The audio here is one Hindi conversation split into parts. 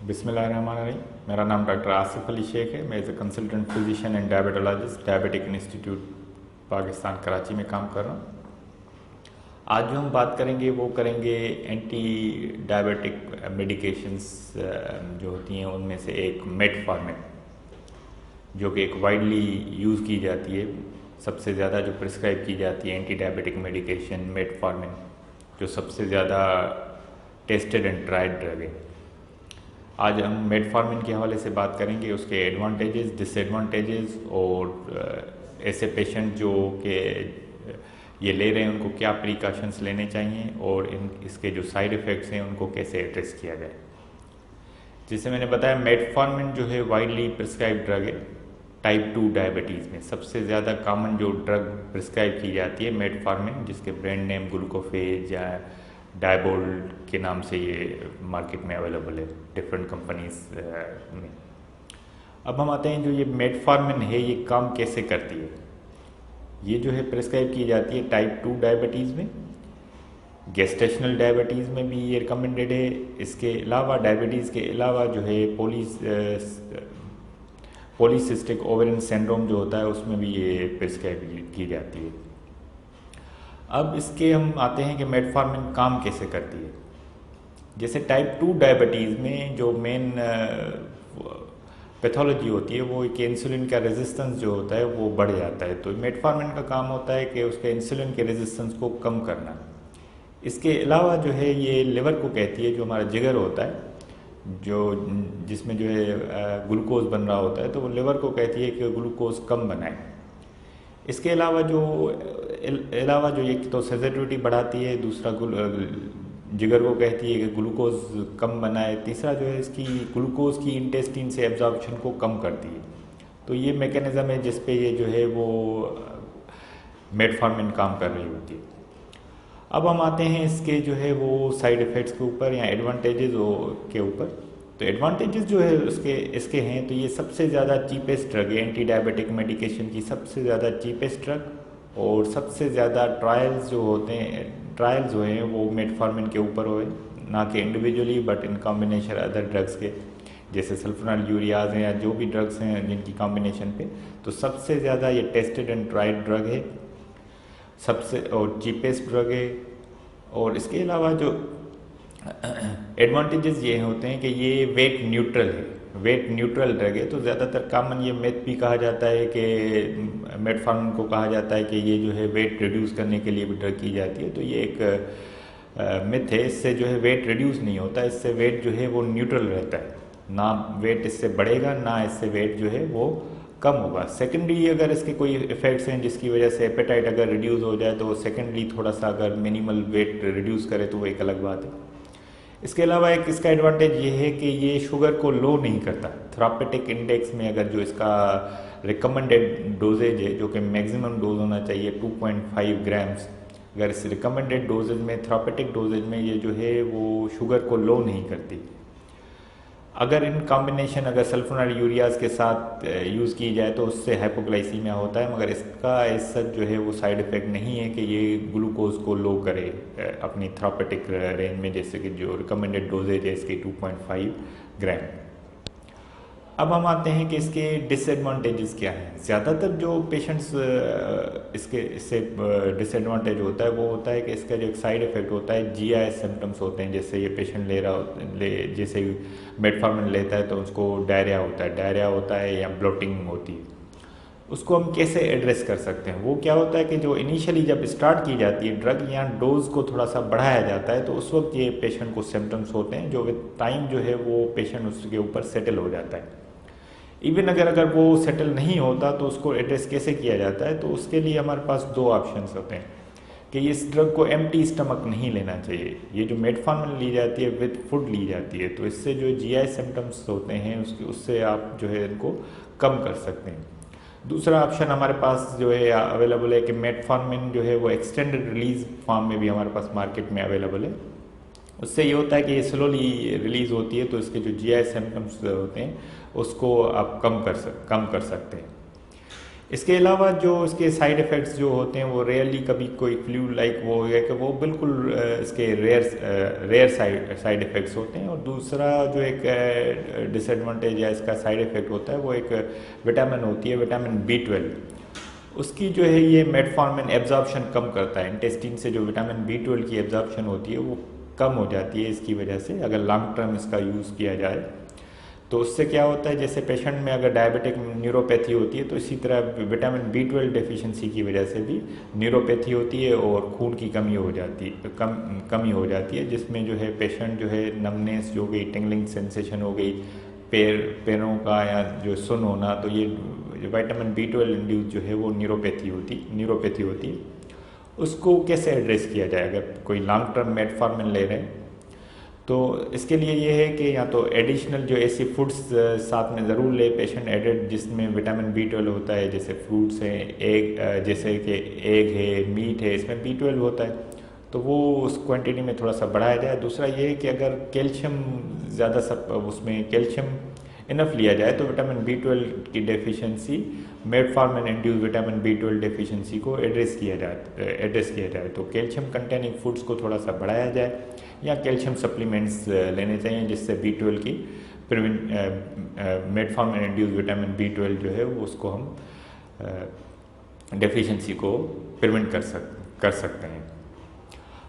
बिस्मिल्लाहिर्रहमानिर्रहीम। मेरा नाम डॉक्टर आसिफ अली शेख है। मैं as a consultant physician and diabetologist diabetic institute Pakistan Karachi में काम कर रहा हूँ। आज जो हम बात करेंगे वो करेंगे एंटी डायबिटिक मेडिकेशंस जो होती हैं उनमें से एक मेटफॉर्मिन, जो कि एक वाइडली यूज़ की जाती है। सबसे ज़्यादा जो प्रिस्क्राइब की जाती है एंटी डायबिटिक मेडिकेशन मेटफॉर्मिन, जो सबसे ज़्यादा टेस्टेड एंड ट्राइड ड्रग है। आज हम मेटफॉर्मिन के हवाले से बात करेंगे, उसके एडवांटेजेस, डिसएडवांटेजेस और ऐसे पेशेंट जो कि ये ले रहे हैं उनको क्या प्रिकॉशंस लेने चाहिए और इसके जो साइड इफ़ेक्ट्स हैं उनको कैसे एड्रेस किया जाए। जैसे मैंने बताया, मेटफॉर्मिन जो है वाइडली प्रिस्क्राइब ड्रग है। टाइप 2 डायबिटीज़ में सबसे ज़्यादा कॉमन जो ड्रग प्रिस्क्राइब की जाती है मेटफॉर्मिन, जिसके ब्रांड नेम ग्लूकोफेज या डायबोल्ड के नाम से ये मार्केट में अवेलेबल है डिफरेंट कंपनीज में। अब हम आते हैं, जो ये मेटफॉर्मिन है ये काम कैसे करती है। ये जो है प्रिस्क्राइब की जाती है टाइप 2 डायबिटीज़ में, गेस्टेशनल डायबिटीज़ में भी ये रिकमेंडेड है। इसके अलावा डायबिटीज़ के अलावा जो है पॉलीसिस्टिक ओवेरियन सिंड्रोम जो होता है उसमें भी ये प्रिस्क्राइब की जाती है। अब इसके हम आते हैं कि मेटफॉर्मिन काम कैसे करती है। जैसे टाइप 2 डायबिटीज़ में जो मेन पैथोलॉजी होती है वो एक इंसुलिन का रेजिस्टेंस जो होता है वो बढ़ जाता है। तो मेटफॉर्मिन का काम होता है कि उसके इंसुलिन के रेजिस्टेंस को कम करना। इसके अलावा जो है ये लिवर को कहती है, जो हमारा जिगर होता है, जो जिसमें जो है ग्लूकोज बन रहा होता है, तो वो लिवर को कहती है कि ग्लूकोज कम बनाए। इसके अलावा जो एक तो सेंसिटिविटी बढ़ाती है, दूसरा जिगर को कहती है कि ग्लूकोज कम बनाए, तीसरा जो है इसकी ग्लूकोज की इंटेस्टिन से एब्जॉर्प्शन को कम करती है। तो ये मैकेनिज़्म है जिस पे ये जो है वो मेटफॉर्मिन काम कर रही होती है। अब हम आते हैं इसके जो है वो साइड इफ़ेक्ट्स के ऊपर या एडवांटेजेस के ऊपर। तो एडवांटेजेस जो है इसके हैं, तो ये सबसे ज़्यादा चीपेस्ट ड्रग है, एंटी डायबिटिक मेडिकेशन की सबसे ज़्यादा चीपेस्ट ड्रग। और सबसे ज़्यादा ट्रायल्स जो हैं वो मेटफॉर्मिन के ऊपर हुए, ना कि individually but in combination other drugs के, जैसे सल्फोनाइल यूरियाज हैं या जो भी ड्रग्स हैं जिनकी कॉम्बिनेशन पे। तो सबसे ज़्यादा ये टेस्टेड एंड ट्राइड ड्रग है, सबसे और चीपेस्ट ड्रग है। और इसके अलावा जो एडवांटेजेस ये होते हैं कि ये वेट न्यूट्रल है, वेट न्यूट्रल ड्रग है। तो ज़्यादातर कॉमन ये मिथ भी कहा जाता है कि मेटफॉर्मिन को कहा जाता है कि ये जो है वेट रिड्यूस करने के लिए भी ड्रग की जाती है। तो ये एक मिथ है। इससे जो है वेट रिड्यूस नहीं होता, इससे वेट जो है वो न्यूट्रल रहता है, ना वेट इससे बढ़ेगा ना इससे वेट जो है वो कम होगा। सेकेंडरी अगर इसके कोई इफ़ेक्ट्स हैं जिसकी वजह से एपेटाइट अगर रिड्यूस हो जाए तो सेकेंडरी थोड़ा सा अगर मिनिमल वेट रिड्यूस करे तो वो एक अलग बात है। इसके अलावा एक इसका एडवांटेज ये है कि ये शुगर को लो नहीं करता। थेरापेटिक इंडेक्स में अगर जो इसका रिकमेंडेड डोजेज है, जो कि मैक्सिमम डोज होना चाहिए 2.5 ग्राम्स, अगर इस रिकमेंडेड डोजेज में, थेरापेटिक डोजेज में ये जो है वो शुगर को लो नहीं करती। अगर इन कॉम्बिनेशन अगर सल्फोनाइल यूरियाज के साथ यूज़ की जाए तो उससे हाइपोग्लाइसीमिया होता है, मगर इसका ऐसा जो है वो साइड इफ़ेक्ट नहीं है कि ये ग्लूकोज को लो करे अपनी थेरापेटिक रेंज में, जैसे कि जो रिकमेंडेड डोजेज है इसकी 2.5 ग्राम। अब हम आते हैं कि इसके डिसएडवांटेजेस क्या हैं। ज़्यादातर जो पेशेंट्स इससे डिसएडवांटेज होता है वो होता है कि इसका जो एक साइड इफ़ेक्ट होता है GI सिम्टम्स होते हैं। जैसे ये पेशेंट जैसे मेटफॉर्मिन लेता है तो उसको डायरिया होता है या ब्लोटिंग होती है। उसको हम कैसे एड्रेस कर सकते हैं? वो क्या होता है कि जो इनिशियली जब स्टार्ट की जाती है ड्रग या डोज को थोड़ा सा बढ़ाया जाता है तो उस वक्त ये पेशेंट को सिम्टम्स होते हैं, जो विद टाइम जो है वो पेशेंट उसके ऊपर सेटल हो जाता है। इवन अगर वो सेटल नहीं होता तो उसको एड्रेस कैसे किया जाता है? तो उसके लिए हमारे पास दो ऑप्शंस होते हैं कि इस ड्रग को एम्प्टी स्टमक नहीं लेना चाहिए। ये जो मेटफॉर्मिन ली जाती है विद फूड ली जाती है, तो इससे जो GI सिम्टम्स होते हैं उससे आप जो है इनको कम कर सकते हैं। दूसरा ऑप्शन हमारे पास जो है अवेलेबल है कि मेटफॉर्मिन जो है वो एक्सटेंडेड रिलीज फॉर्म में भी हमारे पास मार्केट में अवेलेबल है। उससे ये होता है कि ये स्लोली रिलीज़ होती है, तो इसके जो GI सिम्टम्स होते हैं उसको आप कम कर सकते हैं। इसके अलावा जो इसके साइड इफ़ेक्ट्स जो होते हैं वो रेयरली कभी कोई फ्लू लाइक वो हो गया कि वो बिल्कुल इसके रेयर साइड इफ़ेक्ट्स होते हैं। और दूसरा जो एक डिसएडवांटेज या इसका साइड इफ़ेक्ट होता है वो एक विटामिन होती है, विटामिन B12। उसकी जो है ये मेटफॉर्मिन एब्जॉर्प्शन कम करता है, इंटेस्टिन से जो विटामिन B12 की एब्जॉर्प्शन होती है वो कम हो जाती है इसकी वजह से, अगर लॉन्ग टर्म इसका यूज़ किया जाए। तो उससे क्या होता है, जैसे पेशेंट में अगर डायबिटिक न्यूरोपैथी होती है तो इसी तरह विटामिन B12 डेफिशिएंसी की वजह से भी न्यूरोपैथी होती है और खून की कमी हो जाती है, कमी हो जाती है, जिसमें जो है पेशेंट जो है नमनेस जो हो गई, टिंगलिंग सेंसेशन हो गई, पैरों का या जो सुन होना, तो ये विटामिन B12 इंड्यूस जो है वो न्यूरोपैथी होती है। उसको कैसे एड्रेस किया जाए अगर कोई लॉन्ग टर्म मेटफॉर्मिन ले रहे हैं? तो इसके लिए ये है कि या तो एडिशनल जो ऐसी फूड्स साथ में ज़रूर ले पेशेंट एडेड, जिसमें विटामिन B12 होता है, जैसे फ्रूट्स हैं, एग, जैसे कि एग है, मीट है, इसमें B12 होता है, तो वो उस क्वांटिटी में थोड़ा सा बढ़ाया जाए। दूसरा ये है कि अगर कैल्शियम ज़्यादा सब उसमें कैल्शियम इनफ लिया जाए तो विटामिन B12 की deficiency metformin induce vitamin B12 deficiency को एड्रेस किया जाए। तो कैल्शियम कंटेनिंग फूड्स को थोड़ा सा बढ़ाया जाए या कैल्शियम सप्लीमेंट्स लेने चाहिए, जिससे B12 की मेटफॉर्मिन इंड्यूस विटामिन B12 जो है वो उसको हम डेफिशिएंसी को प्रिवेंट कर सकते हैं।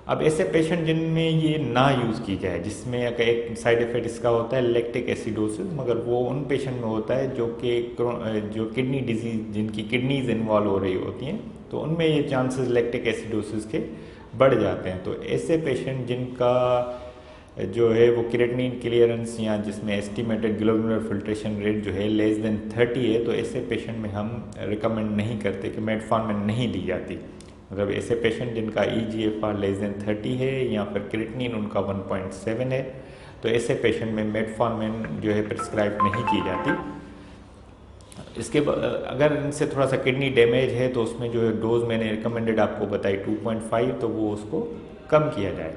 अब ऐसे पेशेंट जिनमें ये ना यूज़ की जाए, जिसमें एक साइड इफ़ेक्ट इसका होता है लैक्टिक एसिडोसिस, मगर वो उन पेशेंट में होता है जो किडनी डिजीज़, जिनकी किडनीज इन्वॉल्व हो रही होती हैं, तो उनमें ये चांसेस लैक्टिक एसिडोसिस के बढ़ जाते हैं। तो ऐसे पेशेंट जिनका जो है वो क्रिएटिनिन क्लियरेंस या जिसमें एस्टिमेटेड ग्लोमेरुलर फिल्ट्रेशन रेट जो है लेस देन 30 है, तो ऐसे पेशेंट में हम रिकमेंड नहीं करते कि मेटफॉर्मिन नहीं दी जाती। मतलब ऐसे पेशेंट जिनका EGFR लेस देन 30 है या फिर क्रिएटिनिन उनका 1.7 है, तो ऐसे पेशेंट में मेटफॉर्मिन जो है प्रिस्क्राइब नहीं की जाती। इसके अगर इनसे थोड़ा सा किडनी डैमेज है तो उसमें जो डोज मैंने रिकमेंडेड आपको बताई 2.5, तो वो उसको कम किया जाए।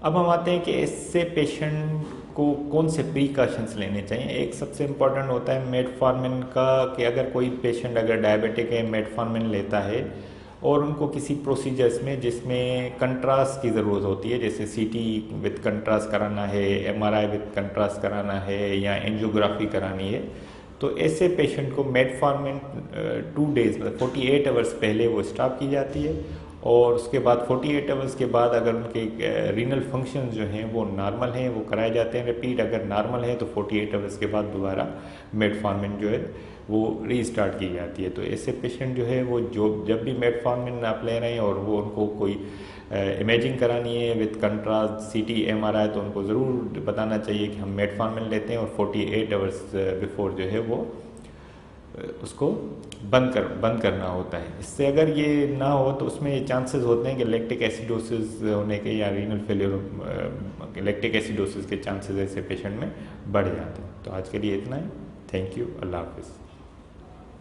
अब हम आते हैं कि इससे पेशेंट को कौन से प्रिकॉशंस लेने चाहिए। एक सबसे इम्पॉर्टेंट होता है मेटफॉर्मिन का, कि अगर कोई पेशेंट अगर डायबिटिक है, मेटफॉर्मिन लेता है और उनको किसी प्रोसीजर्स में जिसमें कंट्रास्ट की ज़रूरत होती है, जैसे CT विद कंट्रास्ट कराना है, MRI विद कंट्रास्ट कराना है या एंजियोग्राफी करानी है, तो ऐसे पेशेंट को मेटफॉर्मिन 2 डेज़ मतलब 48 आवर्स पहले वो स्टॉप की जाती है। और उसके बाद 48 आवर्स के बाद अगर उनके रीनल फंक्शन जो हैं वो नॉर्मल हैं, वो कराए जाते हैं रिपीट। अगर नॉर्मल है तो 48 आवर्स के बाद दोबारा मेटफॉर्मिन जो है वो रीस्टार्ट की जाती है। तो ऐसे पेशेंट जो है वो जब भी मेटफॉर्मिन आप ले रहे हैं और वो उनको कोई इमेजिंग करानी है विद कंट्रास्ट CT MRI, तो उनको ज़रूर बताना चाहिए कि हम मेटफॉर्मिन लेते हैं और 48 आवर्स बिफोर जो है वो उसको बंद करना होता है। इससे अगर ये ना हो तो उसमें ये चांसेस होते हैं कि लैक्टिक एसिडोसिस होने के या रीनल फेलियर, लैक्टिक एसिडोसिस के चांसेस ऐसे पेशेंट में बढ़ जाते हैं। तो आज के लिए इतना ही। Thank you. अल्लाह हाफिज़।